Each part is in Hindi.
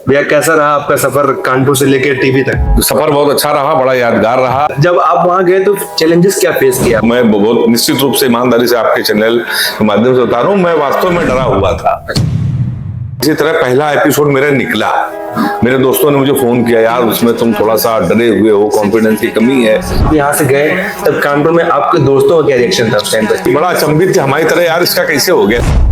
भैया कैसा रहा आपका सफर कानपुर से लेकर टीवी तक? सफर बहुत अच्छा रहा, बड़ा यादगार रहा। जब आप वहां गए तो चैलेंजेस क्या फेस किया? मैं बहुत निश्चित रूप से ईमानदारी से आपके चैनल के माध्यम से बता रहा हूँ, मैं वास्तव में डरा हुआ था। इसी तरह पहला एपिसोड मेरा निकला, मेरे दोस्तों ने मुझे फोन किया, यार उसमें तुम थोड़ा सा डरे हुए हो, कॉन्फिडेंस की कमी है। यहाँ से गए तब कानपुर में आपके दोस्तों का क्या रिएक्शन था उस टाइम पे? बड़ा अचंभित थे हमारी तरह, यार इसका कैसे हो गया।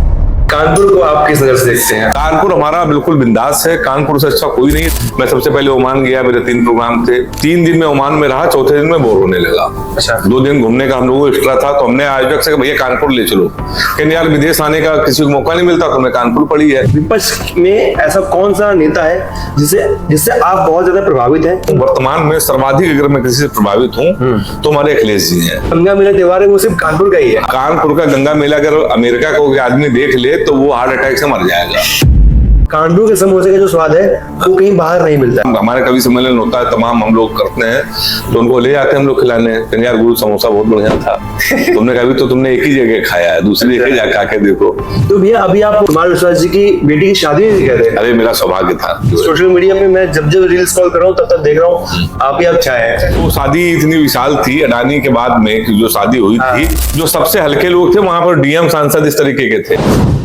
कानपुर को आप किस नजर से देखते हैं? कानपुर हमारा बिल्कुल बिंदास है, कानपुर से अच्छा कोई नहीं। मैं सबसे पहले ओमान गया, मेरे 3 प्रोग्राम थे। 3 दिन में ओमान में रहा, चौथे दिन में बोर होने लगा। अच्छा। 2 दिन घूमने का हम लोगों को एक्स्ट्रा था, तो हमने आयोजक से भैया कानपुर ले चलो, लेकिन यार विदेश आने का किसी को मौका नहीं मिलता, तो मैं कानपुर पड़ी है। विपक्ष में ऐसा कौन सा नेता है जिससे आप बहुत ज्यादा प्रभावित हैं? वर्तमान में सर्वाधिक अगर मैं किसी से प्रभावित हूँ तो हमारे अखिलेश जी हैं। गंगा मेला त्योहार है वो सिर्फ कानपुर का ही है। कानपुर का गंगा मेला अगर अमेरिका को आदमी देख ले तो वो हार्ट अटैक से मर जाएगा। कानपुर के समोसे का जो स्वाद है वो कहीं बाहर नहीं मिलता। हमारे कवि सम्मेलन होता है, तमाम हम लोग करते हैं, तो उनको ले जाते हैं हम लोग खिलाने। कहते यार गुरु समोसा बहुत बढ़िया था। तुमने कहा तो तुमने एक ही जगह खाया है, दूसरी जगह जाकर खा के देखो। तो भैया अभी आप कुमार विश्वास जी की बेटी की शादी नहीं कर रहे? अरे मेरा सौभाग्य था। सोशल मीडिया में मैं जब रील स्क्रॉल कर रहा हूँ तब तक देख रहा हूँ आप ही आप छाए हैं। वो शादी इतनी विशाल थी, अडानी के बाद में जो शादी हुई थी, जो सबसे हल्के लोग थे वहां पर डीएम सांसद इस तरीके के थे।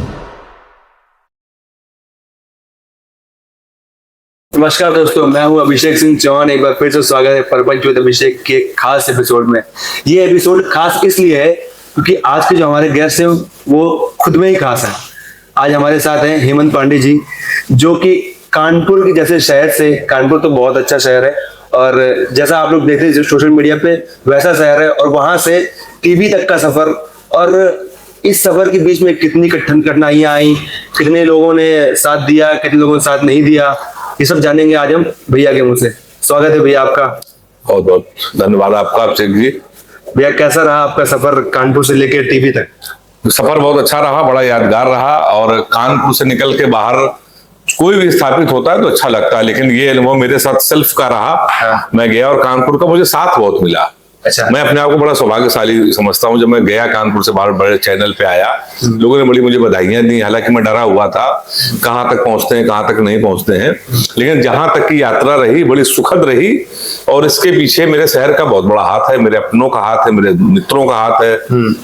नमस्कार दोस्तों, मैं हूं अभिषेक सिंह चौहान। एक बार फिर से स्वागत है प्रपंच विद अभिषेक के खास एपिसोड में। ये एपिसोड खास इसलिए है क्योंकि आज के जो हमारे गेस्ट हैं वो खुद में ही खास हैं। आज हमारे साथ हैं हेमंत पांडे जी, जो कि कानपुर के जैसे शहर से, कानपुर तो बहुत अच्छा शहर है और जैसा आप लोग देखते हैं सोशल मीडिया पे वैसा शहर है, और वहां से टीवी तक का सफर, और इस सफर के बीच में कितनी कठिनाइयां आई, कितने लोगों ने साथ दिया, कितने लोगों ने साथ नहीं दिया, ये सब जानेंगे आज हम भैया के मुंह से। स्वागत है भैया आपका। बहुत बहुत धन्यवाद आपका अभिषेक जी। भैया कैसा रहा आपका सफर कानपुर से लेकर टीवी तक? सफर बहुत अच्छा रहा, बड़ा यादगार रहा। और कानपुर से निकल के बाहर कोई भी स्थापित होता है तो अच्छा लगता है, लेकिन ये अनुभव मेरे साथ सेल्फ का रहा। मैं गया और कानपुर का मुझे साथ बहुत मिला। अच्छा। मैं अपने आप को बड़ा सौभाग्यशाली समझता हूँ। जब मैं गया कानपुर से बाहर बड़े चैनल पे आया, लोगों ने बड़ी मुझे बधाइयां दी। हालांकि मैं डरा हुआ था, कहाँ तक पहुंचते हैं कहाँ तक नहीं पहुंचते हैं, लेकिन जहां तक की यात्रा रही बड़ी सुखद रही। और इसके पीछे मेरे शहर का बहुत बड़ा हाथ है, मेरे अपनों का हाथ है, मेरे मित्रों का हाथ है,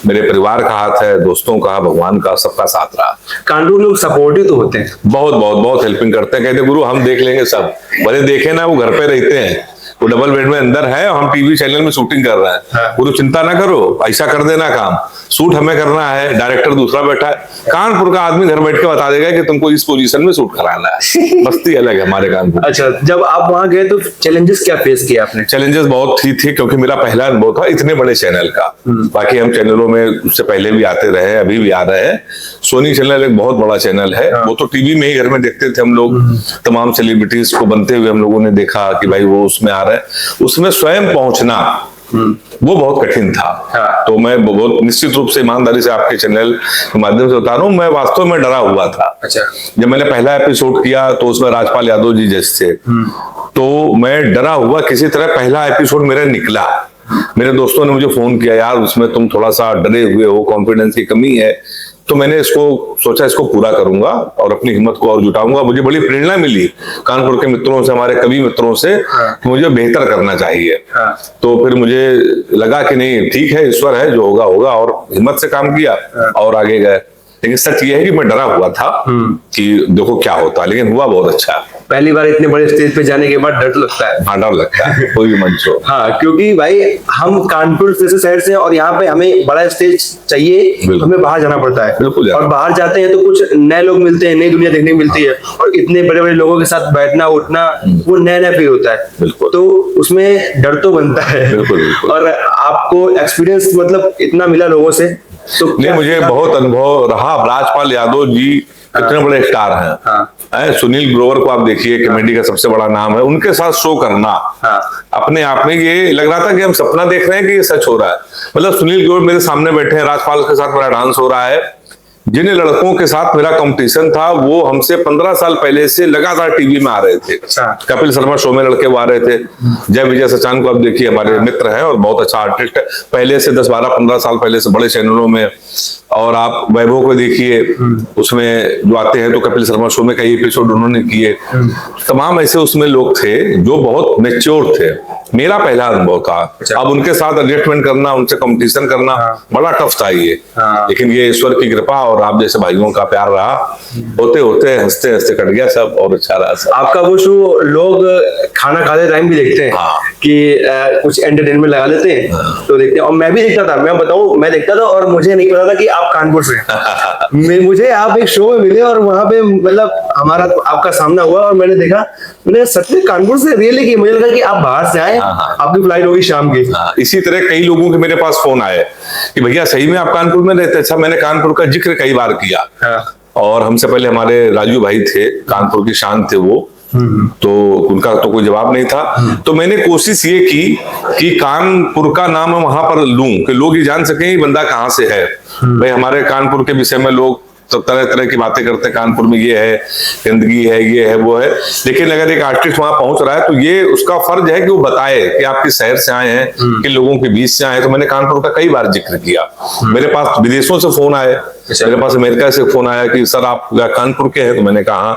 मेरे परिवार का हाथ है, दोस्तों का, भगवान का, सबका साथ रहा। कानपुर लोग सपोर्टिव तो होते हैं, बहुत बहुत बहुत हेल्पिंग करते हैं। कहते गुरु हम देख लेंगे सब, भले देखे ना, वो घर पे रहते हैं, वो डबल बेड में अंदर है और हम टीवी चैनल में शूटिंग कर रहे हैं। गुरु चिंता ना करो, ऐसा कर देना काम, शूट हमें करना है, डायरेक्टर दूसरा बैठा है। कानपुर का आदमी घर बैठ के बता देगा कि तुमको इस पोजीशन में शूट कराना है। मस्ती अलग है हमारे कानपुर। अच्छा, जब आप वहां गए तो चैलेंजेस क्या फेस किया आपने? चैलेंजेस बहुत ही थे, क्योंकि मेरा पहला अनुभव था इतने बड़े चैनल का। बाकी हम चैनलों में उससे पहले भी आते रहे, अभी भी आ रहे हैं। सोनी चैनल एक बहुत बड़ा चैनल है, वो तो टीवी में ही घर में देखते थे हम लोग। तमाम सेलिब्रिटीज को बनते हुए हम लोगों ने देखा कि भाई वो उसमें आ रहे हैं। उसमें स्वयं पहुंचना वो बहुत कठिन था। तो मैं बहुत निश्चित रूप से ईमानदारी से आपके चैनल के माध्यम से बता रहा हूँ, मैं वास्तव में डरा हुआ था। अच्छा। जब मैंने पहला एपिसोड किया तो उसमें राजपाल यादव जी जैसे थे, तो मैं डरा हुआ किसी तरह पहला एपिसोड मेरा निकला। मेरे दोस्तों ने मुझे फोन किया, यार उसमें तुम थोड़ा सा डरे हुए हो, कॉन्फिडेंस की कमी है। तो मैंने इसको सोचा, इसको पूरा करूंगा और अपनी हिम्मत को और जुटाऊंगा। मुझे बड़ी प्रेरणा मिली कानपुर के मित्रों से, हमारे कवि मित्रों से, कि मुझे बेहतर करना चाहिए। तो फिर मुझे लगा कि नहीं ठीक है, ईश्वर है, जो होगा होगा, और हिम्मत से काम किया और आगे गए। लेकिन सच ये है कि मैं डरा हुआ था कि देखो क्या होता, लेकिन हुआ बहुत अच्छा। पहली बार इतने बड़े स्टेज पे जाने के बाद डर तो लगता है। हाँ, डर लगता है, कोई भी मंच हो। हाँ, क्योंकि भाई हम कानपुर जैसे शहर से, और यहाँ पे हमें बड़ा स्टेज चाहिए, तो हमें बाहर जाना पड़ता है। और बाहर जाते हैं तो कुछ नए लोग मिलते हैं, नई दुनिया देखने को मिलती है, और इतने बड़े बड़े लोगों के साथ बैठना उठना वो नया नया फील होता है। तो उसमें डर तो बनता है। और आपको एक्सपीरियंस मतलब इतना मिला लोगों से, तो नहीं, मुझे बहुत अनुभव रहा। राजपाल यादव जी कितने बड़े स्टार हैं। सुनील ग्रोवर को आप देखिए, कॉमेडी का सबसे बड़ा नाम है, उनके साथ शो करना अपने आप में ये लग रहा था कि हम सपना देख रहे हैं कि ये सच हो रहा है। मतलब सुनील ग्रोवर मेरे सामने बैठे हैं, राजपाल के साथ मेरा डांस हो रहा है, जिन लड़कों के साथ मेरा कंपटीशन था वो हमसे 15 साल पहले से लगातार टीवी में आ रहे थे। कपिल शर्मा शो में लड़के वो आ रहे थे। जय विजय सचान को आप देखिए, हमारे मित्र हैं और बहुत अच्छा आर्टिस्ट है, पहले से 10, 12, 15 साल पहले से बड़े चैनलों में। और आप वैभव को देखिए, उसमें जो आते हैं तो कपिल शर्मा शो में कई एपिसोड उन्होंने किए। तमाम ऐसे उसमें लोग थे जो बहुत मैच्योर थे। मेरा पहला अनुभव था। अब उनके साथ एडजस्टमेंट करना, उनसे कंपटीशन करना बड़ा टफ था ये, लेकिन ये ईश्वर की कृपा और आप जैसे भाइयों का प्यार रहा। होते होते हंसते हंसते कट गया सब और अच्छा रहा सब। आपका वो शो लोग खाना खाते टाइम भी देखते हैं कि कुछ एंटरटेनमेंट लगा लेते हैं तो देखते हैं। और मैं भी देखता था, मैं बताऊं, मैं देखता था और मुझे नहीं पता था कि आप कानपुर से हैं। मुझे आप एक शो में मिले और वहां पे मतलब हमारा आपका सामना हुआ और मैंने देखा, मैंने सच में कानपुर से रियली की, मुझे लगा कि आप बाहर से आए, आपकी फ्लाइट होगी शाम की। इसी तरह कई लोगों के मेरे पास फोन आए कि भैया सही में आप कानपुर में रहते? अच्छा, मैंने कानपुर का जिक्र कई बार किया। और हमसे पहले हमारे राजू भाई थे, कानपुर की शान थे वो, तो उनका तो कोई जवाब नहीं था। तो मैंने कोशिश ये की कि कानपुर का नाम वहां पर लूं कि लोग ये जान सकें ये बंदा कहाँ से है। भाई हमारे कानपुर के विषय में लोग तो तरह तरह की बातें करते हैं, कानपुर में ये है, गंदगी है, ये है, वो है। लेकिन अगर एक आर्टिस्ट वहां पहुंच रहा है तो ये उसका फर्ज है कि वो बताए कि आप किस शहर से आए हैं, किन लोगों के बीच से आए हैं। तो मैंने कानपुर का कई बार जिक्र किया। मेरे पास विदेशों से फोन आए, मेरे पास अमेरिका से फोन आया कि सर आप कानपुर के हैं? तो मैंने कहा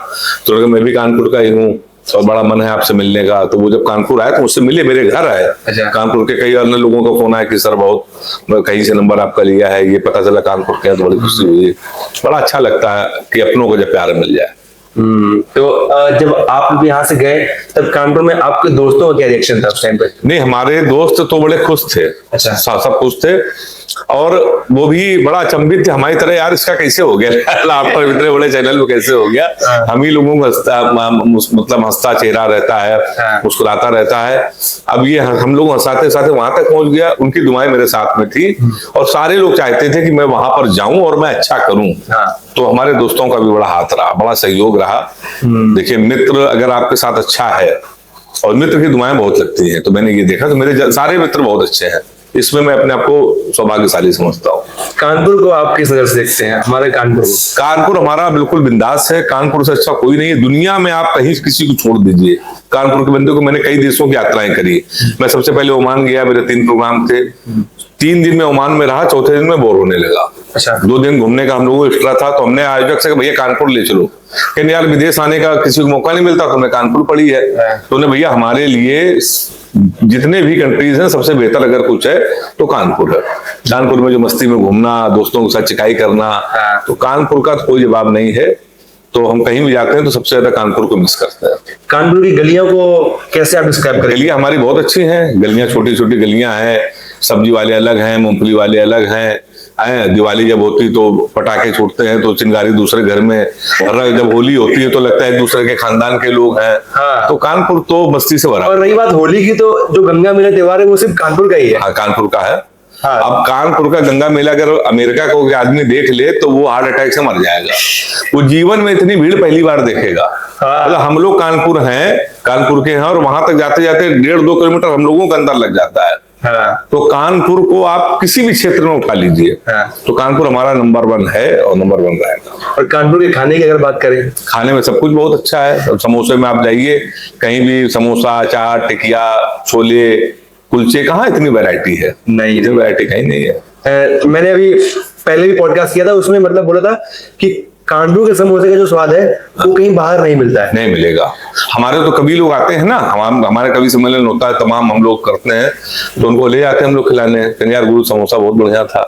तो मैं भी कानपुर का ही हूँ और बड़ा मन है आपसे मिलने का। तो वो जब कानपुर आए तो मुझसे मिले, मेरे घर आए। कानपुर के कई अन्य लोगों का फोन आया कि सर बहुत कहीं से नंबर आपका लिया है, ये पता चला कानपुर के, तो बड़ी खुशी हुई। बड़ा अच्छा लगता है कि अपनों को जब प्यार मिल जाए। तो जब आप यहाँ से गए तब कानपुर में आपके दोस्तों का क्या रिएक्शन था उस टाइम पे? नहीं, हमारे दोस्त तो बड़े खुश थे। अच्छा, सब खुश थे और वो भी बड़ा अचंभित थे हमारी तरह, यार इसका कैसे हो गया लैपटॉप इतने बड़े चैनल में कैसे हो गया। हम ही लोगों को मतलब हंसता चेहरा रहता है, मुस्कुराता रहता है। अब ये हम लोग हंसाते हंसाते वहां तक पहुंच गया। उनकी दुआएं मेरे साथ में थी और सारे लोग चाहते थे कि मैं वहां पर जाऊं और मैं अच्छा करूं। तो हमारे दोस्तों का भी बड़ा हाथ रहा, बड़ा सहयोग रहा। देखिए, मित्र अगर आपके साथ अच्छा है और मित्र की दुआएं बहुत लगती हैं, तो मैंने ये देखा तो मेरे सारे मित्र बहुत अच्छे हैं। इसमें मैं अपने आप को सौभाग्यशाली समझता हूँ। कानपुर को आप किस नजर से देखते हैं? हमारे कानपुर हमारा बिल्कुल बिंदास है। कानपुर से अच्छा कोई नहीं है दुनिया में। आप कहीं किसी को छोड़ दीजिए, कानपुर के बंदे को। मैंने कई देशों की यात्राएं करी। मैं सबसे पहले ओमान गया, मेरे 3 प्रोग्राम थे। 3 दिन में ओमान में रहा, चौथे दिन में बोर होने लगा। अच्छा, 2 दिन घूमने का हम लोगों को एक्स्ट्रा था, तो हमने आयोजक से भैया कानपुर ले चलो। कहने यार विदेश आने का किसी को मौका नहीं मिलता, तो हमने कानपुर पड़ी है। तो उन्हें भैया हमारे लिए जितने भी कंट्रीज हैं सबसे बेहतर अगर कुछ है तो कानपुर है। कानपुर में जो मस्ती में घूमना, दोस्तों के साथ चिकाई करना, तो कानपुर का तो कोई जवाब नहीं है। तो हम कहीं भी जाते हैं तो सबसे ज्यादा कानपुर को मिस करते हैं। कानपुर की गलियों को कैसे आप डिस्क्राइब करेंगे? गलियां हमारी बहुत अच्छी हैं। गलियां छोटी छोटी गलियां हैं, सब्जी वाले अलग हैं, मूंगफली वाले अलग हैं। दिवाली जब होती तो पटाखे छूटते हैं तो चिंगारी दूसरे घर में, और जब होली होती है तो लगता है दूसरे के खानदान के लोग हैं। तो कानपुर तो मस्ती से भरा। और रही बात होली की, तो जो गंगा मेला त्योहार है वो सिर्फ कानपुर का ही है। हाँ, कानपुर का है। अब कानपुर का गंगा मेला अगर अमेरिका का कोई आदमी देख ले तो वो हार्ट अटैक से मर जाएगा। वो जीवन में इतनी भीड़ पहली बार देखेगा। मतलब हम लोग कानपुर के हैं और वहां तक जाते जाते 1.5-2 किलोमीटर हम लोगों के अंदर लग जाता है। तो कानपुर को आप किसी भी क्षेत्र में उठा लीजिए, तो कानपुर हमारा नंबर 1 है और नंबर 1 रहेगा। और कानपुर के खाने की अगर बात करें, खाने में सब कुछ बहुत अच्छा है। समोसे में आप जाइए कहीं भी, समोसा, चाट, टिकिया, छोले, कुलचे, कहाँ इतनी वैरायटी है? नहीं, इतनी वैरायटी कहीं नहीं है। मैंने अभी पहले भी पॉडकास्ट किया था, उसमें मतलब बोला था कि कानपुर के समोसे का जो स्वाद है वो कहीं बाहर नहीं मिलता है। नहीं मिलेगा। हमारे तो कभी लोग आते हैं ना, हमारे कभी सम्मेलन होता है, तमाम हम लोग करते हैं, तो उनको ले जाते हैं हम लोग खिलाने। कहते यार गुरु समोसा बहुत बढ़िया था।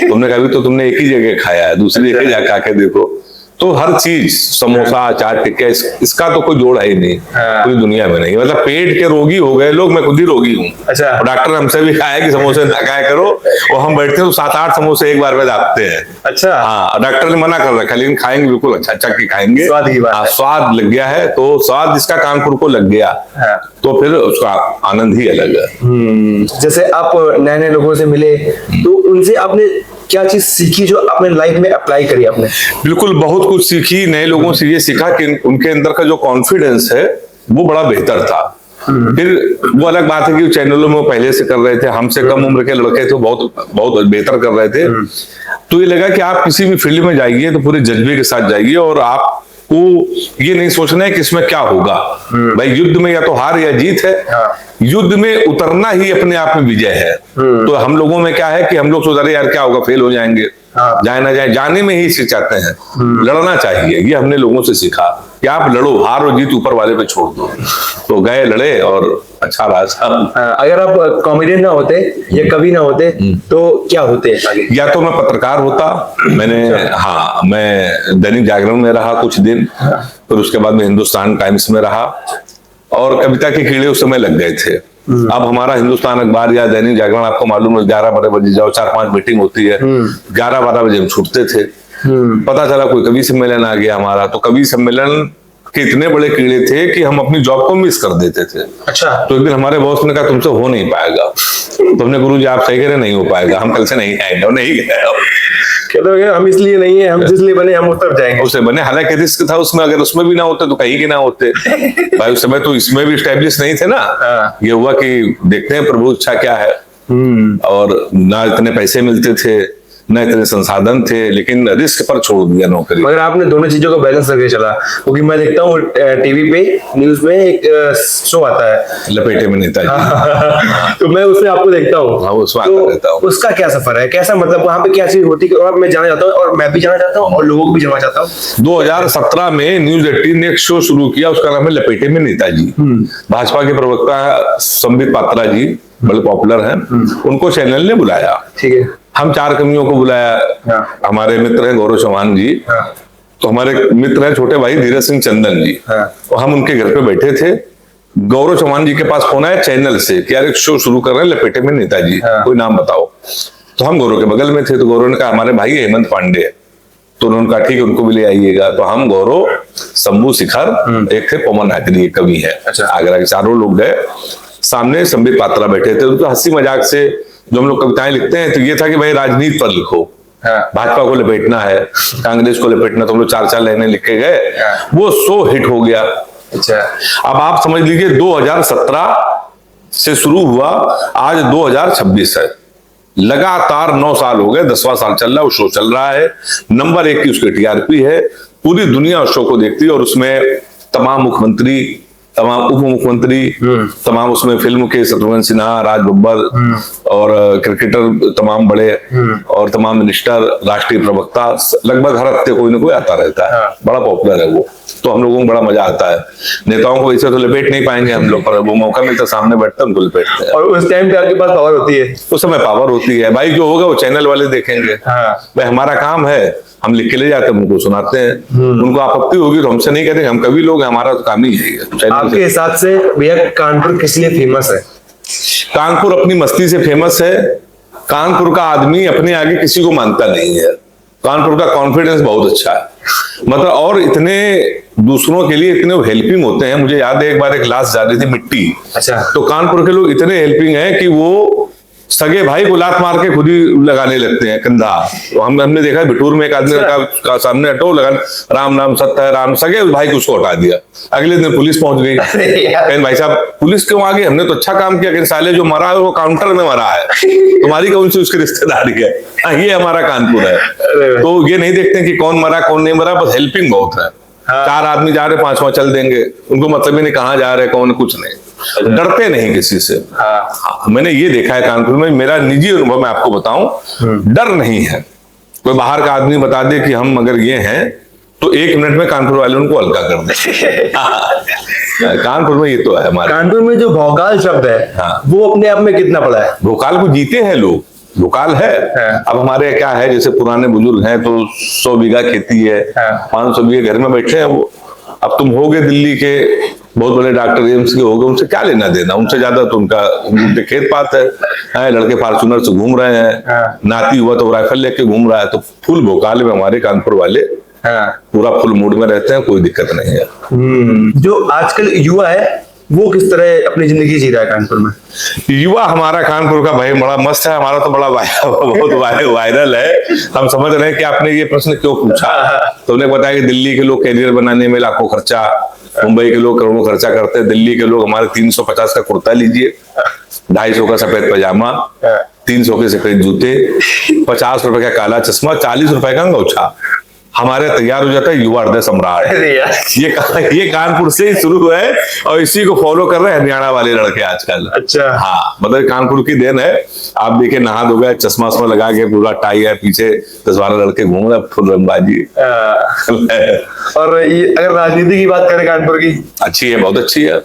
तुमने कभी तो तुमने एक ही जगह खाया है, दूसरी जगह जाके आके देखो। तो हर चीज, समोसा, चाट, टिक्का, इसका तो कोई जोड़ है ही नहीं पूरी दुनिया में। नहीं, मतलब पेट के रोगी हो गए लोग, मैं खुद ही रोगी हूँ। अच्छा, डॉक्टर हमसे भी कहा है कि समोसे ना खाया करो, और हम बैठते हैं तो 7-8 समोसे एक बार में दाबते हैं। अच्छा, हाँ, डॉक्टर ने मना कर रखा, लेकिन खाएंगे बिल्कुल अच्छा की खाएंगे। स्वाद की बात है। स्वाद लग गया है तो स्वाद जिसका कानपुर को लग गया तो फिर उसका आनंद ही अलग है। जैसे आप नए नए लोगों से मिले तो उनसे आपने क्या चीज सीखी जो अपने लाइफ में अप्लाई करी आपने? बिल्कुल, बहुत कुछ सीखी। नए लोगों से ये सीखा कि उनके अंदर का जो कॉन्फिडेंस है वो बड़ा बेहतर था। फिर वो अलग बात है कि चैनलों में पहले से कर रहे थे, हमसे कम उम्र के लड़के थे, बहुत बहुत बेहतर कर रहे थे। तो ये लगा कि आप किसी भी फील्ड में जाइए तो पूरे जज्बे के साथ जाइए, और आपको ये नहीं सोचना है कि इसमें क्या होगा। भाई युद्ध में या तो हार या जीत है, युद्ध में उतरना ही अपने आप में विजय है। तो हम लोगों में क्या है कि हम लोग सोच रहे यार क्या होगा, फेल हो जाएंगे, जाए ना जाए, जाने में ही सीख जाते हैं। लड़ना चाहिए, ये हमने लोगों से सीखा कि आप लड़ो, हार और जीत ऊपर वाले पे छोड़ दो। तो गए, लड़े और अच्छा रहा साहब। अगर आप कॉमेडियन ना होते या कवि ना होते तो क्या होते आगे? या तो मैं पत्रकार होता, मैंने हाँ मैं दैनिक जागरण में रहा कुछ दिन, फिर उसके बाद में हिंदुस्तान टाइम्स में रहा, और कविता के कीड़े उस समय लग गए थे। अब हमारा हिंदुस्तान अखबार या दैनिक जागरण आपको मालूम है 11-12 बजे जाओ, 4-5 मीटिंग होती है, 11-12 बजे हम छूटते थे। पता चला कोई कवि सम्मेलन आ गया हमारा, तो कवि सम्मेलन के इतने बड़े कीड़े थे कि हम अपनी जॉब को मिस कर देते थे। अच्छा। तो एक दिन हमारे बॉस ने कहा तुमसे हो नहीं पाएगा। तो हमने गुरु जी आप सही कह रहे नहीं हो पाएगा, हम कल से नहीं आएंगे। और नहीं गए कहते हम इसलिए नहीं है, हम जिसलिए बने हम उस तरफ जाएंगे। उसे बने, हालांकि रिस्क था उसमें, अगर उसमें भी ना होते तो कहीं के ना होते। भाई उस समय तो इसमें भी स्टैब्लिश नहीं थे ना। ये हुआ कि देखते हैं प्रभु इच्छा क्या है, और ना इतने पैसे मिलते थे न इतने संसाधन थे, लेकिन रिस्क पर छोड़ दिया नौकरी। मगर आपने दोनों चीजों को बैलेंस करके चला, क्योंकि मैं देखता हूँ टीवी पे न्यूज में एक शो आता है लपेटे में नेताजी। तो मैं उसमें आपको देखता हूँ। हाँ, उसमें आता रहता हूँ। उसका क्या सफर है, कैसा मतलब वहां पे क्या चीज होती है, और मैं जानना चाहता हूँ, और मैं भी जानना चाहता हूँ और लोगों को भी जानना चाहता हूँ। 2017 में न्यूज 18 ने एक शो शुरू किया, उसका नाम है लपेटे में नेताजी। भाजपा के प्रवक्ता संबित पात्रा जी बड़े पॉपुलर हैं, उनको चैनल ने बुलाया। ठीक है। हम 4 कवियों को बुलाया। हमारे मित्र हैं गौरव चौहान जी, तो हमारे मित्र हैं छोटे भाई धीरज सिंह चंदन जी, तो हम उनके घर पे बैठे थे। गौरव चौहान जी के पास फोन आया चैनल से कि यार एक शो शुरू कर रहे हैं लपेटे में नेताजी, कोई नाम बताओ। तो हम गौरव के बगल में थे, तो गौरव ने कहा हमारे भाई हेमंत पांडे, तो उन्होंने कहा ठीक है उनको भी ले आइएगा। तो हम गौरव, शंभू शिखर, एक थे पवन आखरी, एक कवि है आगरा के, चारों लोग गए। सामने संबित पात्रा बैठे थे, उनको हंसी मजाक से जो हम लोग कविताएं लिखते हैं तो ये था कि भाई राजनीति पर लिखो, भाजपा को लपेटना है, कांग्रेस को लपेटना, तो हम लोग 4-4 लाइनें लिख के गए। वो शो हिट हो गया। अच्छा। अब आप समझ लीजिए 2017 से शुरू हुआ, आज 2026 है, लगातार 9 साल हो गए, 10वां साल चल रहा है, वो शो चल रहा है। नंबर 1 की उसकी टीआरपी है, पूरी दुनिया उस शो को देखती है, और उसमें तमाम मुख्यमंत्री, तमाम उप मुख्यमंत्री, तमाम उसमें फिल्म के शत्रुघ्न सिन्हा, राज बब्बर, और क्रिकेटर तमाम बड़े, और तमाम मिनिस्टर, राष्ट्रीय प्रवक्ता, लगभग हर हफ्ते कोई ना कोई आता रहता है। बड़ा पॉपुलर है वो, तो हम लोगों को बड़ा मजा आता है। नेताओं को वैसे तो लपेट नहीं पाएंगे हम लोग, पर वो मौका मिलता सामने बैठते हैं उनको लपेटते हैं। और उस टाइम पे आपके पास पावर होती है? उस समय पावर होती है भाई, जो होगा वो चैनल वाले देखेंगे। भाई हमारा काम है, हम लिख के ले जाते हैं, उनको सुनाते हैं। उनको आपत्ति होगी तो हमसे नहीं कहते, हम कवि लोग हैं, हमारा तो काम ही है। आपके हिसाब से भैया कानपुर किस लिए फेमस है? कानपुर अपनी मस्ती से फेमस है। कानपुर का आदमी अपने आगे किसी को मानता नहीं है। कानपुर का कॉन्फिडेंस बहुत अच्छा है, मतलब, और इतने दूसरों के लिए इतने हेल्पिंग होते हैं। मुझे याद है एक बार एक लाश जा रही थी मिट्टी, अच्छा, तो कानपुर के लोग इतने हेल्पिंग हैं कि वो सगे भाई को लात मार के खुद ही लगाने लगते हैं कंधा। तो हमने देखा बिटूर में एक आदमी का सामने हटो लगा, राम नाम सत्य है, राम, सगे भाई को उसको हटा दिया। अगले दिन पुलिस पहुंच गई, कहने भाई साहब पुलिस क्यों आ गई, हमने तो अच्छा काम किया, साले जो मरा है वो काउंटर में मरा है, तुम्हारी कौन सी उसकी रिश्तेदारी है। ये हमारा कानपुर है। तो ये नहीं देखते कि कौन मरा कौन नहीं मरा, बस हेल्पिंग बहुत है। 4 आदमी जा रहे 5वां चल देंगे, उनको मतलब ही नहीं कहाँ जा रहे कौन, कुछ नहीं, डरते नहीं किसी से। मैंने ये देखा है कानपुर में, मेरा निजी अनुभव मैं आपको बताऊं, डर नहीं है। कोई बाहर का आदमी बता दे कि हम अगर ये हैं तो 1 मिनट में कानपुर वाले उनको हल्का कर दे। कानपुर में ये तो है हमारे। कानपुर में जो भोकाल शब्द है, वो अपने आप में कितना बड़ा है? भोकाल को जीते हैं लोग, भोकाल है। अब हमारे क्या है, जैसे पुराने बुजुर्ग हैं तो 100 बीघा खेती है, 500 बीघे घर में बैठे हैं वो। अब तुम होगे दिल्ली के बहुत बड़े डॉक्टर, एम्स के होगे, उनसे क्या लेना देना, उनसे ज्यादा तो उनके खेत पात है। लड़के फॉर्च्यूनर से घूम रहे हैं, नाती हुआ तो राइफल लेके घूम रहा है। तो फुल भोकाल में हमारे कानपुर वाले पूरा फुल मूड में रहते हैं, कोई दिक्कत नहीं है। जो आजकल युवा है वो किस तरह अपनी जिंदगी जी रहा है कानपुर में? युवा हमारा कानपुर का भाई बड़ा मस्त है, हमारा तो बड़ा बहुत वायरल है। हम समझ रहे हैं कि आपने ये प्रश्न क्यों पूछा। तो उन्हें बताया कि दिल्ली के लोग कैरियर बनाने में लाखों खर्चा, मुंबई के लोग करोड़ों खर्चा करते हैं, दिल्ली के लोग हमारे 350 का कुर्ता लीजिए, 250 का सफेद पैजामा, 300 के सफेद जूते, 50 रुपए का काला चश्मा, 40 रुपए का अंगोछा, हमारे तैयार हो जाता है युवा हृदय सम्राट। अरे यार, ये कानपुर से ही शुरू हुआ है और इसी को फॉलो कर रहे हैं हरियाणा वाले लड़के आजकल। अच्छा। हाँ, मतलब कानपुर की देन है। आप देखे नहा धो गए, चश्मा वश्मा लगा के, पूरा टाई है, पीछे 10-12 लड़के घूम रहे, फुल रंगबाजी। और ये अगर राजनीति की बात करें कानपुर की, अच्छी है, बहुत अच्छी है।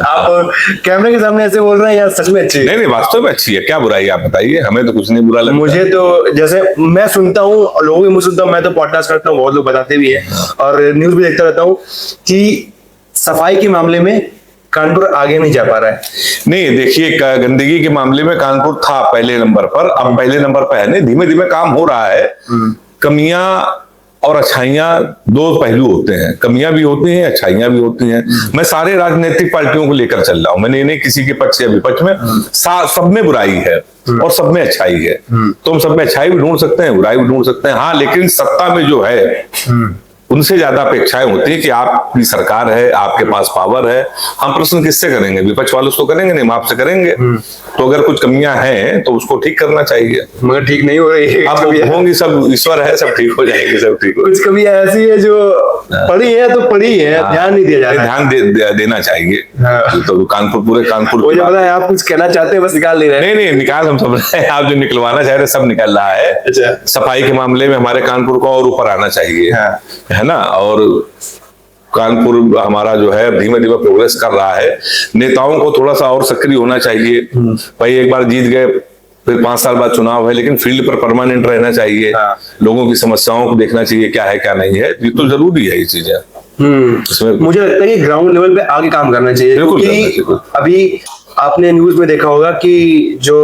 आप कैमरे के सामने ऐसे बोल रहे हैं या सच में अच्छी है? नहीं नहीं, वास्तव में अच्छी है। क्या बुराई है आप बताइए, हमें तो कुछ नहीं बुरा लगता। मुझे तो जैसे मैं सुनता हूँ, लोगों की मुझे सुनता हूँ, मैं तो पॉडकास्ट करता हूँ, बहुत लोग बताते भी है और न्यूज भी देखता रहता हूँ कि सफाई के मामले में कानपुर आगे नहीं जा पा रहा है। नहीं देखिए, गंदगी के मामले में कानपुर था पहले नंबर पर, अब पहले नंबर पर है नहीं, धीमे धीमे काम हो रहा है। कमियां और अच्छाइयां दो पहलू होते हैं, कमियां भी होती हैं, अच्छाइयां भी होती हैं। मैं सारे राजनीतिक पार्टियों को लेकर चल रहा हूं, मैंने नहीं किसी के पक्ष या विपक्ष में, सब में बुराई है और सब में अच्छाई है। तो हम सब में अच्छाई भी ढूंढ सकते हैं, बुराई भी ढूंढ सकते हैं। हाँ, लेकिन सत्ता में जो है उनसे ज्यादा अपेक्षाएं होती है कि आपकी सरकार है, आपके पास पावर है, हम प्रश्न किससे करेंगे? विपक्ष वालों से तो करेंगे नहीं, हम आपसे करेंगे। तो अगर कुछ कमियां हैं तो उसको ठीक करना चाहिए, मगर ठीक नहीं हो रही है। अब होंगी, सब ईश्वर है, सब ठीक हो जाएगी, सब ठीक हो। कुछ कमियां ऐसी है जो पड़ी है तो पड़ी है, ध्यान नहीं दिया जा रहा है। ध्यान देना चाहिए। तो कानपुर, पूरे कानपुर, मुझे पता है आप कुछ कहना चाहते हैं, बस निकाल नहीं रहे। नहीं निकाल हम सब रहे हैं, आप जो निकलवाना चाह रहे सब निकल रहा है। अच्छा। सफाई के मामले में हमारे कानपुर को और ऊपर आना चाहिए, है ना। और कानपुर हमारा जो है धीमे धीमे प्रोग्रेस कर रहा है। नेताओं को थोड़ा सा और सक्रिय होना चाहिए। भाई एक बार जीत गए, फिर 5 साल बाद चुनाव है, लेकिन फील्ड पर परमानेंट रहना चाहिए। लोगों की समस्याओं को देखना चाहिए, क्या है क्या नहीं है, ये तो जरूरी है ये चीजें। इसमें मुझे लगता है कि ग्राउंड लेवल पे आगे काम करना चाहिए, क्योंकि अभी आपने न्यूज में देखा होगा कि जो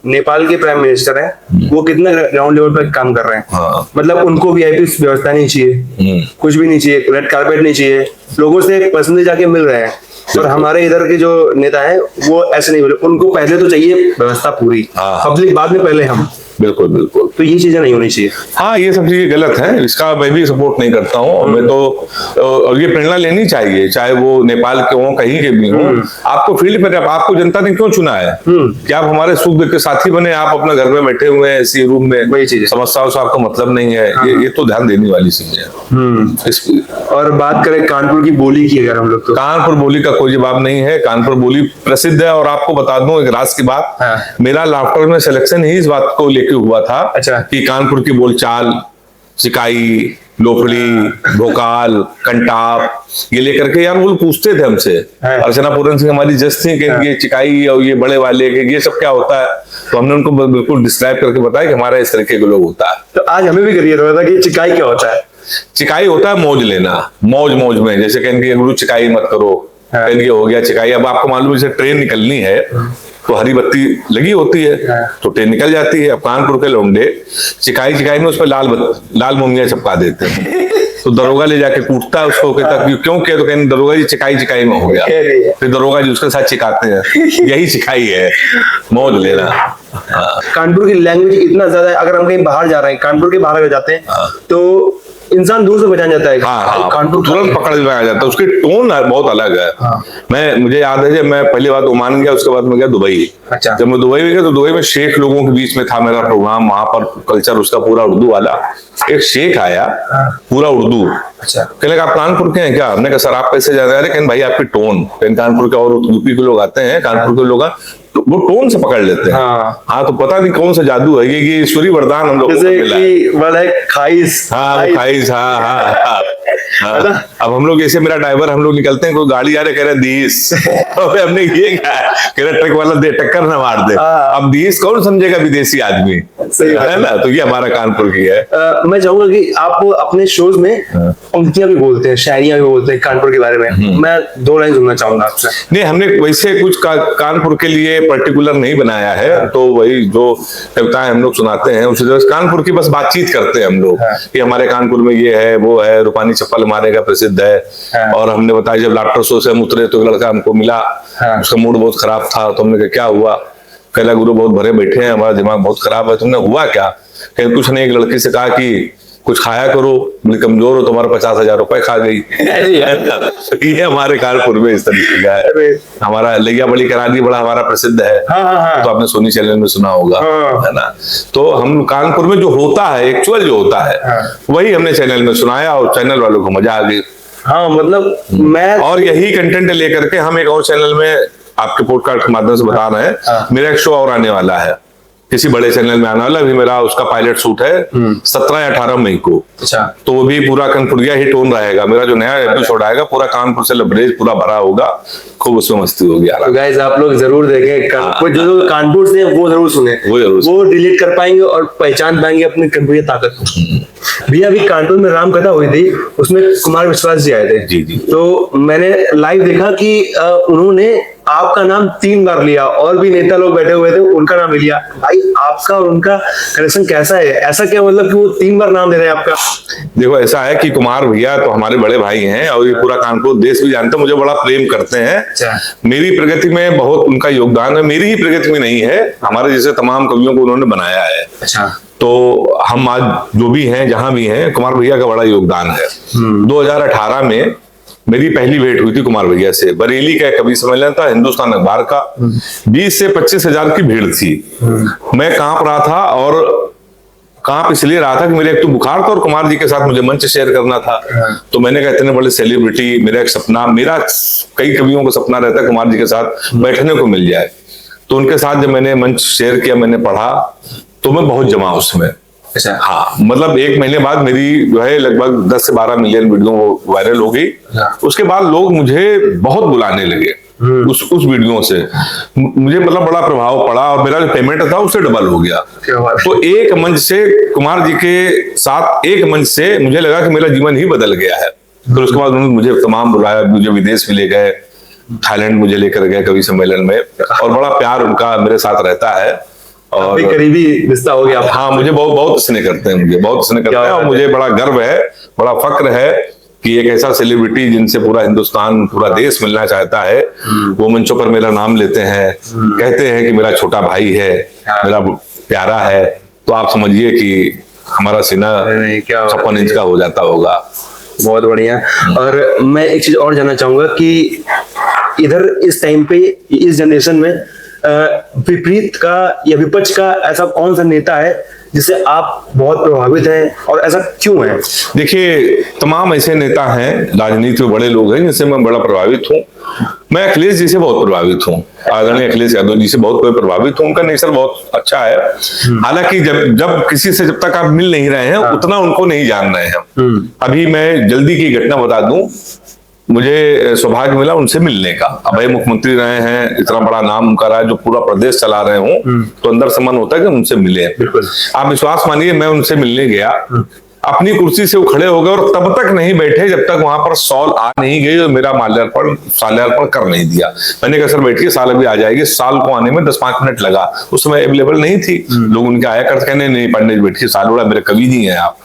नेपाल के प्राइम मिनिस्टर हैं वो कितना ग्राउंड लेवल पर काम कर रहे हैं। हाँ। मतलब उनको वीआईपी व्यवस्था नहीं चाहिए, कुछ भी नहीं चाहिए, रेड कार्पेट नहीं चाहिए, लोगों से पर्सनली जाके मिल रहे हैं। और हमारे इधर के जो नेता हैं वो ऐसे नहीं बोले, उनको पहले तो चाहिए व्यवस्था पूरी, पब्लिक बाद में, पहले हम। बिल्कुल बिल्कुल, तो ये चीजें नहीं होनी चाहिए। हाँ, ये सब चीजें गलत है, इसका मैं भी सपोर्ट नहीं करता हूँ। और मैं तो, और ये प्रेरणा लेनी चाहिए, चाहे वो नेपाल के हों, कहीं के भी हों। आपको फील्ड पर, आपको जनता ने क्यों चुना है कि आप हमारे सुख दुख के साथी बने? आप अपने घर में बैठे हुए हैं इसी रूम में, वही चीज, समस्याओं से आपको मतलब नहीं है। ये तो ध्यान देने वाली चीज है। और बात करें कानपुर की बोली की, अगर हम लोग, तो कानपुर बोली का कोई जवाब नहीं है। कानपुर बोली प्रसिद्ध है। और आपको बता दूं एक राज की बात, मेरा लाफ्टर में सिलेक्शन ही इस बात को लेके हुआ था। अच्छा। कि कानपुर की बोलचाल, चिकाई, लोफड़ी, भोकाल, कंटाप, ये लेकर के यार वो पूछते थे हमसे। अर्चना पूरन सिंह हमारी जज थी कि ये चिकाई और ये बड़े वाले के ये सब क्या होता है, तो हमने उनको बिल्कुल डिस्क्राइब करके बताया कि हमारा इस तरीके के लोग होता है। तो आज हमें भी करिए थोड़ा सा कि चिकाई क्या होता है। चिकाई होता है मौज लेना, मौज में, जैसे कहेंगे गुरु चिकाई मत करो, कहेंगे हो गया चिकाई। अब आपको मालूम है जैसे ट्रेन निकलनी है तो हरी बत्ती लगी होती है तो ट्रेन निकल जाती है। अब कानपुर के लौंडे चिकाई में उस पर लाल मोमिया चिपका देते हैं। तो दरोगा ले जाके कूटता है उसको, कहता क्यों किया, तो कहते दरोगा जी चिकाई में हो गया। फिर दरोगा जी उसके साथ चिकाते हैं। यही चिकाई है, मौज लेना। कानपुर की लैंग्वेज इतना ज्यादा है, अगर हम कहीं बाहर जा रहे हैं, कानपुर के बाहर जाते हैं तो इंसान दूर से पहचान जाता है। हाँ, कानपुर तुरंत पकड़ में आ जाता है, उसकी टोन बहुत अलग है। मुझे याद है जब मैं पहली बार ओमान गया, उसके बाद मैं गया दुबई। अच्छा। जब मैं दुबई में गया तो दुबई में शेख लोगों के बीच में था मेरा प्रोग्राम, वहां पर कल्चर उसका पूरा उर्दू वाला। एक शेख आया पूरा उर्दू। अच्छा। कहने आप कानपुर के हैं क्या? हमने कहा सर आप कैसे जा रहे हैं? कहने भाई आपकी टोन, कानपुर के और यूपी के लोग आते हैं, कानपुर के लोग तो वो टोन से पकड़ लेते हैं। हाँ, तो पता नहीं कौन सा जादू है ये ईश्वरी वरदान हम लोग को मिला है। खाइस। हाँ, खाइस। हाँ। अब हम लोग ऐसे, मेरा ड्राइवर, हम लोग निकलते हैं, कोई गाड़ी आ रहे, कह रहे दीस। हमने ये कह रहे ट्रक वाला दे टक्कर ना मार दे। अब दीस कौन समझेगा विदेशी आदमी, है ना। तो ये हमारा कानपुर की है। मैं चाहूंगा कि आप अपने शोज में पंक्तियां भी बोलते हैं, शायरियां भी बोलते हैं कानपुर के बारे में। मैं 2 लाइन सुनना चाहूंगा आपसे। नहीं, हमने वैसे कुछ कानपुर के लिए पर्टिकुलर नहीं बनाया है, तो वही जो कविताएं हम लोग सुनाते हैं उसी तरह कानपुर की बस बातचीत करते हैं हम लोग कि हमारे कानपुर में ये है वो है। रूपानी चप्पल हमारे का प्रसिद्ध है। और हमने बताया जब लाफ्टर शो से हम उतरे तो एक लड़का हमको मिला, उसका मूड बहुत खराब था। तो हमने कहा क्या हुआ? कहला गुरु बहुत भरे बैठे हैं, हमारा दिमाग बहुत खराब है। तुमने हुआ क्या? कह कुछ नहीं, एक लड़की से कहा कि कुछ खाया करो, बोले कमजोर हो, तुम्हारा 50,000 रुपए खा गई। ये हमारे कानपुर में इस तरीके का है। हमारा लिया बड़ी कराली बड़ा हमारा प्रसिद्ध है। तो आपने सोनी चैनल में सुना होगा, है ना। तो हम कानपुर में जो होता है, एक्चुअल जो होता है, वही हमने चैनल में सुनाया और चैनल वालों को मजा आ गई। हाँ, मतलब मैं और यही कंटेंट लेकर के हम एक और चैनल में आपके पॉडकास्ट के माध्यम से बता रहे हैं, मेरा एक शो और आने वाला है, किसी बड़े चैनल में आने वाला। अभी मेरा उसका पायलट शूट है 17 या 18 मई को। अच्छा। तो वो भी पूरा कानपुरिया ही टोन रहेगा। मेरा जो नया एपिसोड आएगा पूरा कानपुर से लबरेज पूरा भरा होगा, खूब उसमें मस्ती होगी। तो गाइस आप लोग जरूर देखें, जो लोग कानपुर से हैं वो जरूर सुने, वो रिलेट कर पाएंगे और पहचान पाएंगे अपनी कानपुरी ताकत को। भैया अभी कानपुर में राम कथा हुई थी, उसमें कुमार विश्वास जी आए थे। जी जी। तो मैंने लाइव देखा कि उन्होंने आपका नाम 3 बार लिया, और भी नेता लोग बैठे हुए थे उनका नाम लिया। भाई आपका और उनका कनेक्शन कैसा है? ऐसा क्या मतलब कि वो 3 बार नाम दे रहे हैं आपका? देखो ऐसा है कि कुमार भैया तो हमारे बड़े भाई हैं और ये पूरा कानपुर देश भी जानते हैं, मुझे बड़ा प्रेम करते हैं। मेरी प्रगति में बहुत उनका योगदान है। मेरी ही प्रगति में नहीं है, हमारे जैसे तमाम कवियों को उन्होंने बनाया है। अच्छा। तो हम आज जो भी हैं, जहां भी हैं, कुमार भैया का बड़ा योगदान है। 2018 में मेरी पहली भेंट हुई थी कुमार भैया से। बरेली का कवि सम्मेलन था, हिंदुस्तान अखबार का। 20 से 25 हजार की भीड़ थी। मैं कांप रहा था, और कांप इसलिए रहा था कि मेरे एक तो बुखार था और कुमार जी के साथ मुझे मंच शेयर करना था। तो मैंने कहा इतने बड़े सेलिब्रिटी, मेरा एक सपना, मेरा कई कवियों का सपना रहता है कुमार जी के साथ बैठने को मिल जाए। तो उनके साथ जब मैंने मंच शेयर किया, मैंने पढ़ा, तो मैं बहुत जमा उसमें। अच्छा। हाँ, मतलब 1 महीने बाद मेरी जो है लगभग 10 से 12 मिलियन वीडियो वायरल हो गई। उसके बाद लोग मुझे बहुत बुलाने लगे उस वीडियो से। मुझे मतलब बड़ा प्रभाव पड़ा, और मेरा जो पेमेंट था उससे डबल हो गया। तो एक मंच से, कुमार जी के साथ एक मंच से मुझे लगा कि मेरा जीवन ही बदल गया है। फिर उसके बाद उन्होंने मुझे तमाम बुलाया, मुझे विदेश में ले गए, थाईलैंड मुझे लेकर गए कवि सम्मेलन में, और बड़ा प्यार उनका मेरे साथ रहता है। और करीबी रिश्ता हो गया। हाँ, मुझे बहुत स्नेह करते हैं, मुझे बहुत स्नेह करते हैं, और मुझे बड़ा गर्व है, बड़ा फक्र है कि एक ऐसा सेलिब्रिटी जिनसे पूरा हिंदुस्तान, पूरा देश मिलना चाहता है, वो मंचों पर मेरा नाम लेते हैं, कहते हैं कि मेरा छोटा भाई है, मेरा प्यारा है। तो आप समझिए कि हमारा सीना 56 इंच का हो जाता होगा। बहुत बढ़िया। और मैं एक चीज और जानना चाहूंगा कि इधर इस टाइम पे, इस जनरेशन में विपरीत का या विपक्ष का ऐसा कौन सा नेता है जिससे आप बहुत प्रभावित हैं, और ऐसा क्यों है? देखिए, तमाम ऐसे नेता हैं, राजनीति में बड़े लोग हैं जिनसे मैं बड़ा प्रभावित हूँ। मैं अखिलेश जी से बहुत प्रभावित हूँ, आदरणीय अखिलेश यादव जी से बहुत प्रभावित हूँ। उनका नेचर बहुत अच्छा है। हालांकि जब किसी से, जब तक आप मिल नहीं रहे हैं, उतना उनको नहीं जान रहे हैं। अभी मैं जल्दी की घटना बता दूं, मुझे सौभाग्य मिला उनसे मिलने का। अभय मुख्यमंत्री रहे हैं, इतना बड़ा नाम उनका रहा है, जो पूरा प्रदेश चला रहे हूं, तो अंदर से मन होता है कि उनसे मिले। आप विश्वास मानिए, मैं उनसे मिलने गया, अपनी कुर्सी से वो खड़े हो गए और तब तक नहीं बैठे जब तक वहां पर सॉल आ नहीं गई और मेरा साल्यार्पण कर नहीं दिया। मैंने कहा सर बैठिए, साल अभी आ जाएगी। साल को आने में 10-5 मिनट लगा, उस समय अवेलेबल नहीं थी। लोग उनके आया करते, कहने नहीं पंडित बैठिए, साल बड़ा मेरे कवि जी हैं आप।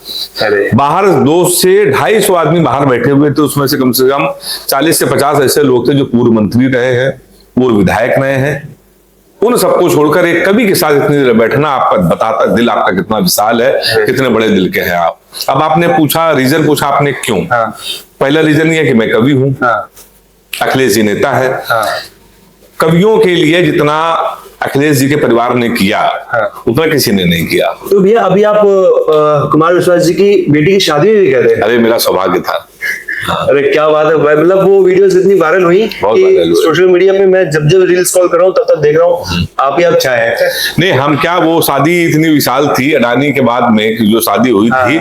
बाहर 200 से 250 आदमी बाहर बैठे हुए थे, उसमें से कम 40 से 50 ऐसे लोग थे जो पूर्व मंत्री रहे हैं, पूर्व विधायक रहे हैं। उन सबको छोड़कर एक कवि के साथ इतनी देर बैठना आपका बताता, दिल आपका कितना विशाल है, कितने बड़े दिल के हैं आप। अब आपने पूछा, रीजन पूछा आपने क्यों? पहला रीजन ये है कि मैं कवि हूं, अखिलेश जी नेता है। कवियों के लिए जितना अखिलेश जी के परिवार ने किया, उतना किसी ने नहीं किया। तो भैया अभी आप कुमार विश्वास जी की बेटी की शादी में भी गए थे? अरे मेरा सौभाग्य था। अरे क्या बात है, मतलब वो वीडियोस इतनी वायरल हुई कि सोशल मीडिया पे मैं जब रील स्क्रॉल कर रहा हूँ तब देख रहा हूँ आप ही आप छाए हैं। नहीं, हम क्या, वो शादी इतनी विशाल थी अडानी के बाद में जो शादी हुई थी,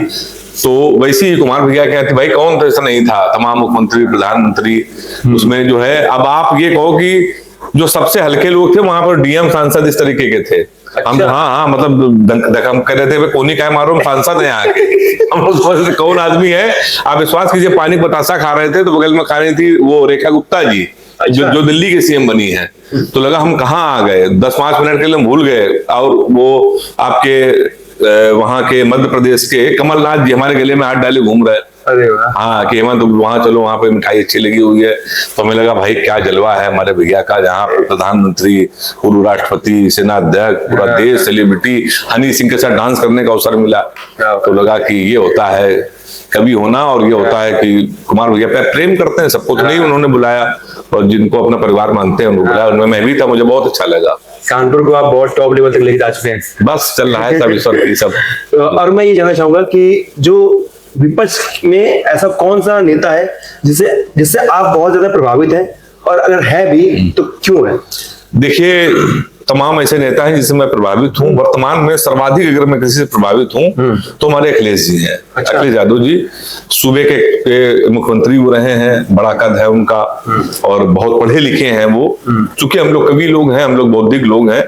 तो वैसे ही कुमार भैया कहते भाई कौन तो ऐसा नहीं था, तमाम मुख्यमंत्री, प्रधानमंत्री उसमें जो है। अब आप ये कहो कि जो सबसे हल्के लोग थे वहां पर डीएम सांसद इस तरीके के थे। हम हाँ मतलब हम कह रहे थे कोनी काय मारो, सांसद है यहाँ के। हम कौन आदमी है, आप विश्वास कीजिए, पानी बतासा खा रहे थे तो बगल में खा रही थी वो रेखा गुप्ता जी, जो दिल्ली के सीएम बनी है। तो लगा हम कहाँ आ गए, 10-5 मिनट के लिए भूल गए। और वो आपके वहां के मध्य प्रदेश के कमलनाथ जी हमारे गले में हाथ डाले घूम रहे। अरे वाह। हाँ कि हेमंत वहां चलो, वहां पे मिठाई अच्छी लगी हुई है। तो हमें लगा भाई क्या जलवा है हमारे भैया का, जहाँ प्रधानमंत्री, पूर्व राष्ट्रपति, सेना अध्यक्ष, पूरा देश, सेलिब्रिटी हनी सिंह के साथ डांस करने का अवसर मिला। तो लगा कि ये होता है कभी होना, और ये होता है कि कुमार भैया प्रेम करते हैं सबको, तो नहीं उन्होंने बुलाया, और जिनको अपना परिवार मानते हैं उनको बुलाया। उनमें मैं भी था, मुझे बहुत अच्छा लगा। कानपुर को आप बहुत टॉप लेवल तक लेके जा चुके हैं। बस चल रहा है सब ईश्वर की सब। और मैं ये जानना चाहूंगा कि जो विपक्ष में ऐसा कौन सा नेता है जिससे जिससे आप बहुत ज्यादा प्रभावित हैं, और अगर है भी तो क्यों है? देखिए तमाम ऐसे नेता हैं जिससे मैं प्रभावित हूँ। वर्तमान में सर्वाधिक अगर मैं किसी से प्रभावित हूँ तो हमारे अखिलेश जी हैं। अच्छा। अखिलेश यादव जी सूबे के मुख्यमंत्री वो रहे हैं, बड़ा कद है उनका, और बहुत पढ़े लिखे हैं वो। चूंकि हम लोग कवि लोग हैं, हम लोग बौद्धिक लोग हैं।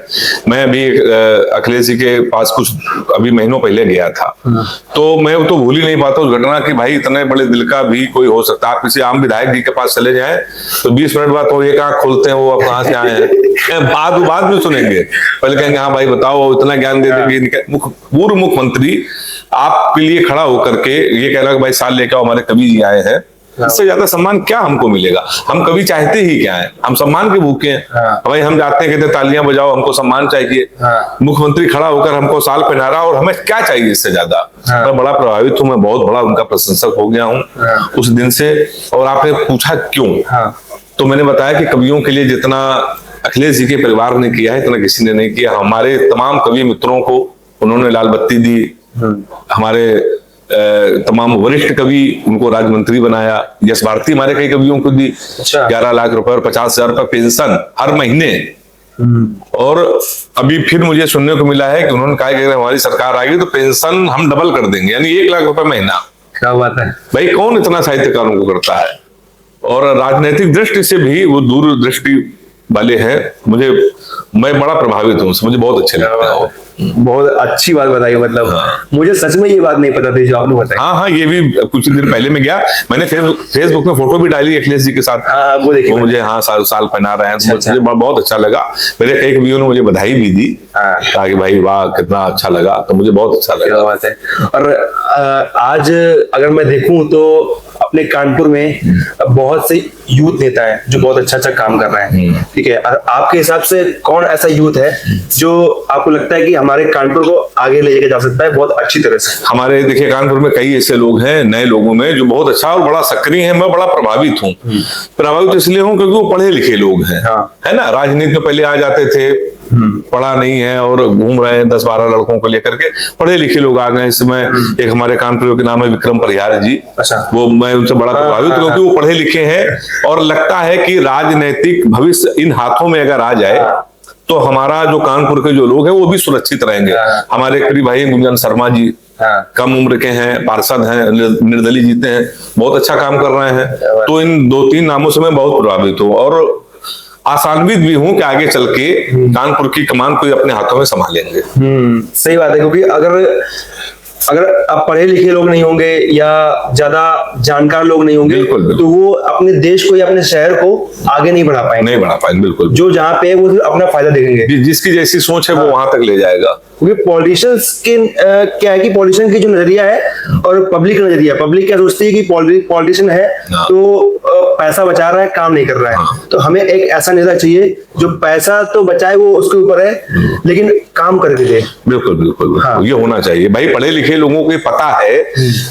मैं भी अखिलेश जी के पास कुछ अभी महीनों पहले गया था, तो मैं तो भूल ही नहीं पाता उस घटना की। भाई इतने बड़े दिल का भी कोई हो सकता है। आप किसी आम विधायक जी के पास चले जाएं तो 20 मिनट बाद वो एक आंख खोलते हैं, वो अब कहाँ से आए हैं, बाद में सुनेंगे। पहले कहेंगे हाँ भाई बताओ, इतना ज्ञान दे देंगे। पूर्व मुख्यमंत्री आपके लिए खड़ा होकर के ये कह रहा है भाई साल लेकर हमारे कवि जी आए हैं, इससे ज्यादा सम्मान क्या हमको मिलेगा? हम कभी चाहते ही क्या है, हम सम्मान के भूखे हैं। भाई हम जाते हैं, कहते तालियां बजाओ, हमको सम्मान चाहिए। मुख्यमंत्री खड़ा होकर हमको साल पहना रहा, और हमें क्या चाहिए इससे ज्यादा? मैं बड़ा प्रभावित हूँ, मैं बहुत बड़ा उनका प्रशंसक हो गया हूँ उस दिन से। और आपने पूछा क्यों, तो मैंने बताया कि कवियों के लिए जितना अखिलेश जी के परिवार ने किया है इतना किसी ने नहीं किया। हमारे तमाम कवि मित्रों को उन्होंने लाल बत्ती दी, हमारे तमाम वरिष्ठ कवि उनको राज्य मंत्री बनाया। यश भारती हमारे कई कवियों को दी 11 लाख रुपए और 50,000 रुपए पेंशन हर महीने। और अभी फिर मुझे सुनने को मिला है कि उन्होंने कहा कि अगर हमारी सरकार आएगी तो पेंशन हम डबल कर देंगे, यानी 1 लाख रुपए महीना। क्या बात है भाई, कौन इतना साहित्यकारों को करता है? और राजनीतिक दृष्टि से भी वो दूरदृष्टि वाले हैं। मैं बड़ा प्रभावित हूँ, मुझे बहुत अच्छे लगता है। बहुत अच्छी बात बताई। मतलब मुझे सच में ये बात नहीं पता थी जो आपने बताई। हाँ, ये भी कुछ दिन पहले में गया, मैंने फेसबुक में फोटो भी डाली अखिलेश जी के साथ। वो देखिए, मुझे साल पहना रहे हैं, मुझे बहुत अच्छा लगा। मेरे कई कवियों ने मुझे बधाई भी दी, कहा कि भाई वाह कितना अच्छा लगा, तो मुझे बहुत अच्छा लगा। बात है। और आज अगर मैं देखूं तो अपने कानपुर में बहुत से यूथ नेता हैं जो बहुत अच्छा काम कर रहे हैं, ठीक है। आपके हिसाब से कौन ऐसा यूथ है जो आपको लगता है कि हमारे कानपुर को आगे ले जाके जा सकता है बहुत अच्छी तरह से? हमारे देखिए कानपुर में कई ऐसे लोग हैं, नए लोगों में, जो बहुत अच्छा और बड़ा सक्रिय है। मैं बड़ा प्रभावित हूँ। प्रभावित इसलिए हूँ क्योंकि वो पढ़े लिखे लोग हैं, है ना। राजनीति में पहले आ जाते थे, पढ़ा नहीं है और घूम रहे हैं 10-12 लड़कों को लेकर के। पढ़े लिखे लोग आ गए। इस समय एक हमारे कानपुर के नाम है विक्रम परिहार जी। वो मैं उनसे बड़ा प्रभावित क्योंकि वो पढ़े लिखे हैं, और लगता है कि राजनीतिक भविष्य इन हाथों में अगर आ जाए तो हमारा जो कानपुर के जो लोग हैं वो भी सुरक्षित रहेंगे। हमारे करीब भाई गुंजन शर्मा जी कम उम्र के हैं, पार्षद हैं, निर्दलीय जीते हैं, बहुत अच्छा काम कर रहे हैं। तो इन 2-3 नामों से मैं बहुत प्रभावित हूँ, और आशान्वित भी हूं कि आगे चल के कानपुर की कमान कोई अपने हाथों में संभालेंगे। सही बात है, क्योंकि अगर आप पढ़े लिखे लोग नहीं होंगे या ज्यादा जानकार लोग नहीं होंगे, बिल्कुल। तो वो अपने देश को या अपने शहर को आगे नहीं बढ़ा पाएंगे। बिल्कुल। जो जहाँ पे वो अपना फायदा देखेंगे, जिसकी जैसी सोच है वो वहां तक ले जाएगा। क्योंकि पॉलिटिशियंस के क्या है कि पॉलिटिशियन की जो नजरिया है और पब्लिक का नजरिया, पब्लिक क्या सोचती है कि पॉलिटिशियन है तो पैसा बचा रहा है, काम नहीं कर रहा है। तो हमें एक ऐसा नेता चाहिए जो पैसा तो बचाए, वो उसके ऊपर है, लेकिन काम करके दे। बिल्कुल। ये होना चाहिए भाई। पढ़े लिखे लोगों को पता है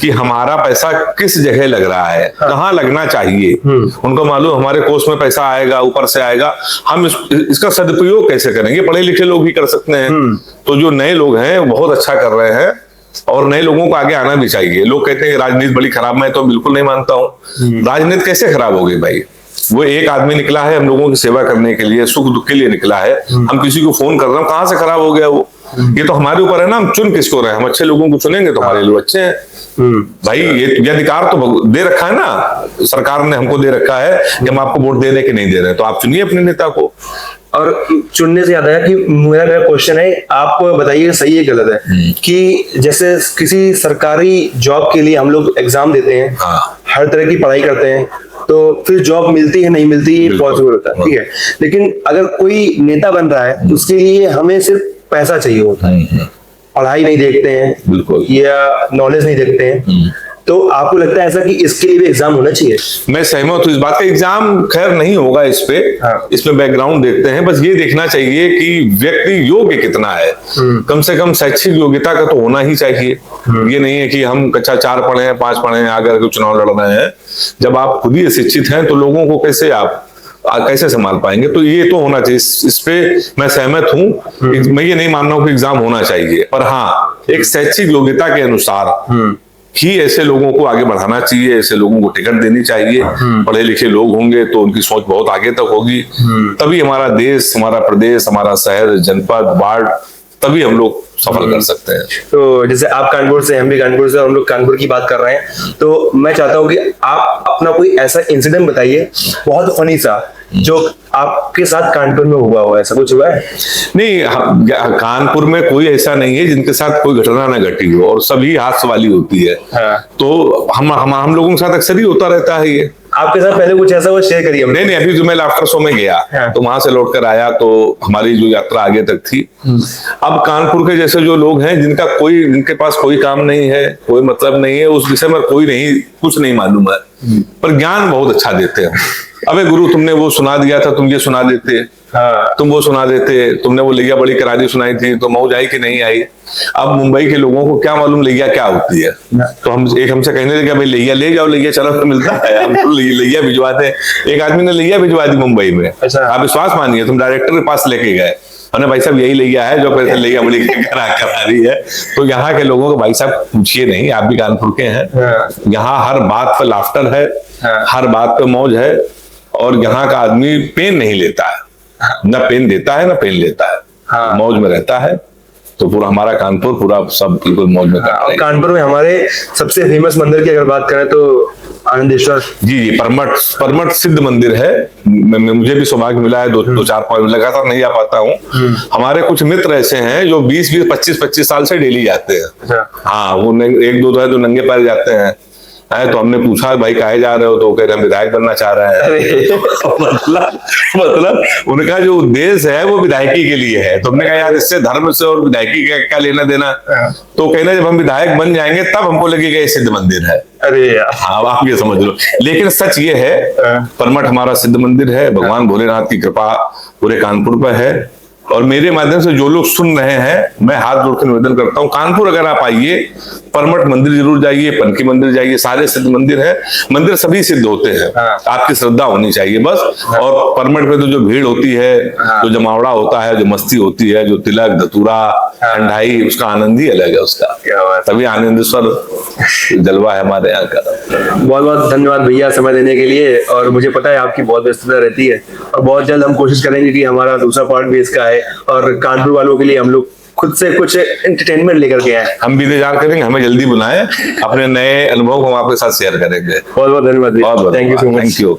कि हमारा पैसा किस जगह लग रहा है, कहाँ लगना चाहिए। उनको मालूम हमारे कोष में पैसा आएगा, ऊपर से आएगा, हम इसका सदुपयोग कैसे करेंगे। पढ़े लिखे लोग ही कर सकते हैं। तो जो नए लोग हैं वो बहुत अच्छा कर रहे हैं, और नए लोगों को आगे आना भी चाहिए। लोग कहते हैं राजनीति बड़ी खराब, मैं तो बिल्कुल नहीं मानता हूँ। राजनीति कैसे खराब होगी भाई? वो एक आदमी निकला है हम लोगों की सेवा करने के लिए, सुख दुख के लिए निकला है। हम किसी को फोन कर रहे हैं, कहाँ से खराब हो गया वो? ये तो हमारे ऊपर है ना, हम चुन किसको रहे हैं। हम अच्छे लोगों को चुनेंगे तो हमारे लोग अच्छे हैं। भाई ये अधिकार तो दे रखा है ना, सरकार ने हमको दे रखा है कि हम आपको वोट दे रहे कि नहीं दे रहे, तो आप चुनिए अपने नेता को। और चुनने से याद आया कि मेरा क्वेश्चन है, आप बताइए सही है गलत है, कि जैसे किसी सरकारी जॉब के लिए हम लोग एग्जाम देते हैं, हर तरह की पढ़ाई करते हैं, तो फिर जॉब मिलती है नहीं मिलती है पॉसिबल होता है, ठीक है। लेकिन अगर कोई नेता बन रहा है उसके लिए हमें सिर्फ पैसा चाहिए होता है, पढ़ाई नहीं देखते हैं बिल्कुल, या नॉलेज नहीं देखते हैं। तो आपको लगता है ऐसा कि इसके लिए भी एग्जाम होना चाहिए? मैं सहमत हूँ इस बात का। एग्जाम खैर नहीं होगा इस पे, इसमें बैकग्राउंड देखते हैं। बस ये देखना चाहिए कि व्यक्ति योग्य कितना है। कम से कम शैक्षिक योग्यता का तो होना ही चाहिए। ये नहीं है कि हम कक्षा 4 पढ़े हैं, 5 पढ़े हैं, आकर के चुनाव लड़ रहे हैं। जब आप खुद ही अशिक्षित हैं तो लोगों को कैसे संभाल पाएंगे? तो ये तो होना चाहिए। इस पे मैं सहमत हूँ। मैं ये नहीं मान रहा हूँ कि एग्जाम होना चाहिए, पर हाँ, एक शैक्षिक योग्यता के अनुसार ही ऐसे लोगों को आगे बढ़ाना चाहिए। ऐसे लोगों को टिकट देनी चाहिए। पढ़े लिखे लोग होंगे तो उनकी सोच बहुत आगे तक होगी। तभी हमारा देश, हमारा प्रदेश, हमारा शहर, जनपद, वार्ड, तभी हम लोग सफल कर सकते हैं। तो जैसे आप कानपुर से, हम भी कानपुर से, हम लोग कानपुर की बात कर रहे हैं, तो मैं चाहता हूँ कि आप अपना कोई ऐसा इंसिडेंट बताइए, बहुत फनी सा, जो आपके साथ कानपुर में हुआ हो। ऐसा कुछ हुआ है? नहीं, कानपुर में कोई ऐसा नहीं है जिनके साथ कोई घटना ना घटी हो, और सभी हास्य वाली होती है। तो हम लोगों के साथ अक्सर ही होता रहता है ये। आपके साथ पहले कुछ ऐसा वो शेयर करिए। नहीं, अभी जो मैं लाफ्टर शो में गया तो वहां से लौट कर आया, तो हमारी जो यात्रा आगे तक थी। अब कानपुर के जैसे जो लोग हैं जिनके पास कोई काम नहीं है, कोई मतलब नहीं है, उस विषय में कुछ नहीं मालूम है, पर ज्ञान बहुत अच्छा देते हैं। अबे गुरु, तुमने वो सुना दिया था, तुम ये सुना देते। तुम वो सुना देते, तुमने वो लैया बड़ी करारी सुनाई थी, तो मौज आई कि नहीं आई। अब मुंबई के लोगों को क्या मालूम लैया क्या होती है। तो हमसे कहने लगे भाई लैया ले जाओ, लैया चलो तो मिलता है, हम तो लैया भिजवाते हैं। एक आदमी ने लैया भिजवा दी मुंबई में। आप विश्वास मानिए, तुम डायरेक्टर के पास लेके गए, हमने भाई साहब यही लैया है जो पैसे लैया बड़ी करा रही है। तो यहाँ के लोगों को भाई साहब पूछिए नहीं, आप भी कानपुर के हैं, यहाँ हर बात पर लाफ्टर है, हर बात पे मौज है, और यहाँ का आदमी पेन नहीं लेता है, ना पेन देता है ना पेन लेता है, मौज में रहता है। तो पूरा हमारा कानपुर पूरा सब बिल्कुल मौज में करता है। कानपुर में हमारे सबसे फेमस मंदिर की अगर बात करें तो आनंदेश्वर जी, परमठ सिद्ध मंदिर है। मुझे भी सौभाग्य मिला है, 2-4 पाँच लगातार नहीं आ पाता हूँ। हमारे कुछ मित्र ऐसे हैं जो 20-20, 25-25 साल से डेली जाते हैं। हाँ, वो 1-2 है जो नंगे पैर जाते हैं। तो हमने पूछा भाई काहे जा रहे हो, तो कह रहे हम विधायक बनना चाह रहे हैं। मतलब उनका जो उद्देश्य है वो विधायकी के लिए है। तो हमने कहा यार इससे धर्म से और विधायकी का क्या लेना देना। तो कहना जब हम विधायक बन जाएंगे तब हमको लगेगा ये सिद्ध मंदिर है। अरे यार, हाँ, आप ये समझ लो। लेकिन सच ये है, परमठ हमारा सिद्ध मंदिर है। भगवान भोलेनाथ की कृपा पूरे कानपुर पर है। और मेरे माध्यम से जो लोग सुन रहे हैं, मैं हाथ जोड़ के निवेदन करता हूँ, कानपुर अगर आप आइए, परमठ मंदिर जरूर जाइए, पनकी मंदिर जाइए। सारे सिद्ध मंदिर है, मंदिर सभी सिद्ध होते हैं। आपकी श्रद्धा होनी चाहिए बस। और परमठ में तो जो भीड़ होती है, जो जमावड़ा होता है, जो मस्ती होती है, जो तिलक धतूरा ठंडाई, उसका आनंद ही अलग है उसका। तभी आनंदेश्वर जलवा है हमारे यहाँ का। बहुत बहुत धन्यवाद भैया समय देने के लिए। और मुझे पता है आपकी बहुत व्यस्तता रहती है, और बहुत जल्द हम कोशिश करेंगे कि हमारा दूसरा पार्ट भी इसका है, और कानपुर वालों के लिए हम लोग खुद से कुछ एंटरटेनमेंट लेकर के आए। हम भी इंतजार करेंगे, हमें जल्दी बुलाएं, अपने नए अनुभव को हम आपके साथ शेयर करेंगे। बहुत बहुत धन्यवाद, thank you so much. Thank you.